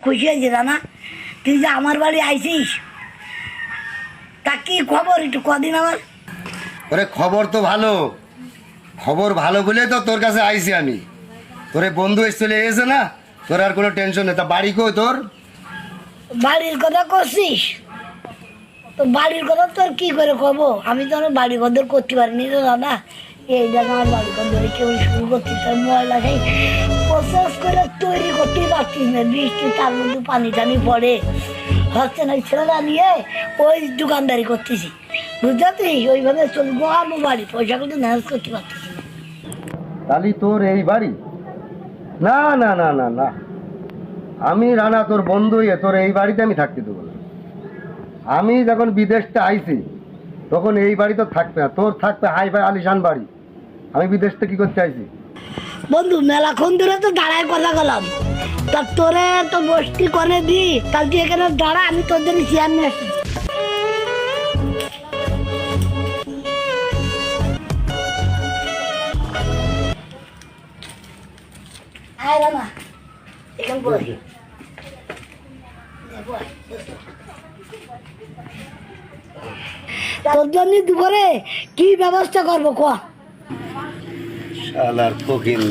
খুশি হয়েছে না তুই যে আমার বাড়ি আইছিস, তা কি খবর একটু কদিন আমার। ওরে খবর তো ভালো, খবর ভালো বলে তো তোর কাছে আইছি আমি। তোরে বন্ধু এসে চলে এসে না, তোর আর কোনো টেনশন নেই। তা বাড়ি কই তোর? বাড়ির কথা করছিস তো, বাড়ির কথা তোর কি করে কব? আমি তো আমার বাড়ি ঘর করতে পারিনি তো দাদা। এই জায়গা আমার বাড়ি ঘর ধরে কেবল শুরু করছি, তার ময়লা খাই প্রসেস করে তৈরি করতেই পারছিস না। বৃষ্টি তার মধ্যে পানি টানি পড়ে, হচ্ছে না। ছেলেরা নিয়ে ওই দোকানদারি করতেছি, বুঝতে পারছিস? ওইভাবে চলবো আমার বাড়ি, পয়সা কিন্তু ম্যানেজ করতে পারতেছি না। তাহলে তোর এই বাড়ি? না না না না না, আমি রানা তোর বন্ধু হয়ে তোর এই বাড়িতে আমি থাকতে দেবো না। আমি যখন বিদেশটা আইছি তখন এই বাড়ি তো থাকবে না, তোর থাকবে হাই ফাই আলিশান বাড়ি। আমি বিদেশটা কি করতে আইছি? বন্ধু মেলাক্ষণ ধরে তো দাঁড়ায় কথা গেলাম, তা তোরে তো বসতি করে দি, তার তুই এখানে দাঁড়া, আমি তোর জন্য চেয়ার নিয়ে আসি। আয় রানা, এখানে বস। তোর জন্য দুপুরে কি ব্যবস্থা করবো ক? শালার ফকির,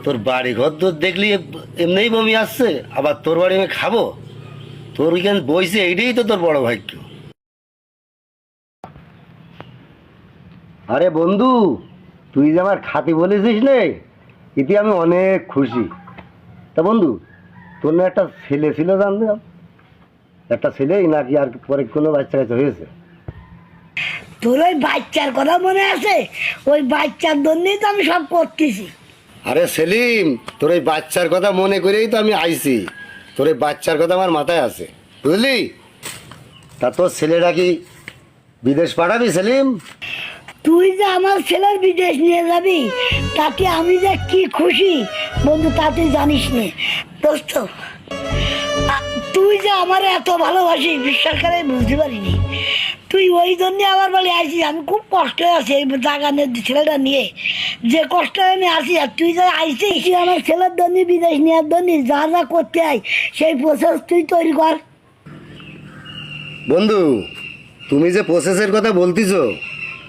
তোর বাড়ি ঘর তো দেখলি এমনিই বমি আসছে, আবার তোর বাড়ি আমি খাবো? তোর ওইখানে বইছে, এইটাই তো তোর বড় ভাগ্য। আরে বন্ধু, তুই যে আমার খাতি বলেছিস নে, এতে আমি অনেক খুশি। তা বন্ধু, তোর না একটা ছেলে ছিল জানতাম, একটা ছেলেই নাকি আর পরে কোনো বাচ্চা কাচ্চা হয়েছে? তোর ওই বাচ্চার কথা মনে আছে? ওই বাচ্চার জন্যই তো আমি সব করতেছি। আরে সেলিম, তোর এই বাচ্চার কথা মনে করেই তো আমি আইছি। তোর এই বাচ্চার কথা আমার মাথায় আছে, বুঝলি? তা তোর ছেলেটা কি বিদেশ পাঠাবি সেলিম? তুই যে আমার ছেলের বিদেশ নিয়ে যাবি, তাতে আমি যে কি খুশি বন্ধু, তা তুই জানিস নে দোস্ত। তুই যে আমার এত ভালোবাসি বিশ্বাস করে বুঝতে পারিনি। তুই ওই জন্য আমার বাড়ি আসিস। আমি খুব কষ্টে আছি এই জায়গা নিয়ে, ছেলেটা নিয়ে যে কষ্টে আমি আসি। আর তুই যে আইসিস, তুই আমার ছেলের জন্য বিদেশ নেওয়ার জন্য যা যা করতে হয় সেই প্রসেস তুই তৈরি কর। বন্ধু, তুমি যে প্রসেসের কথা বলতেছো,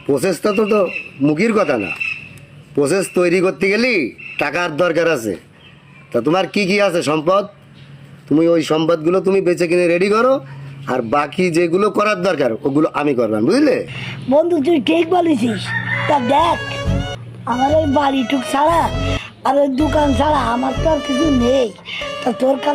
প্রসেসটা তো তো মুখের কথা না। প্রসেস তৈরি করতে গেলে টাকার দরকার আছে। তা তোমার কি কি আছে সম্পদ? তুমি ওই সম্পদগুলো তুমি বেচে কিনে রেডি করো, আর বাকি যেগুলো করার দরকার ওগুলো আমি করলাম, বুঝলে? বন্ধু তুই ঠিক বলেছিস। তা দেখ, আমার ওই বাড়িটুক ছাড়া আর ওই দোকান ছাড়া আমার তো আর কিছু নেই। তা তোর কাছে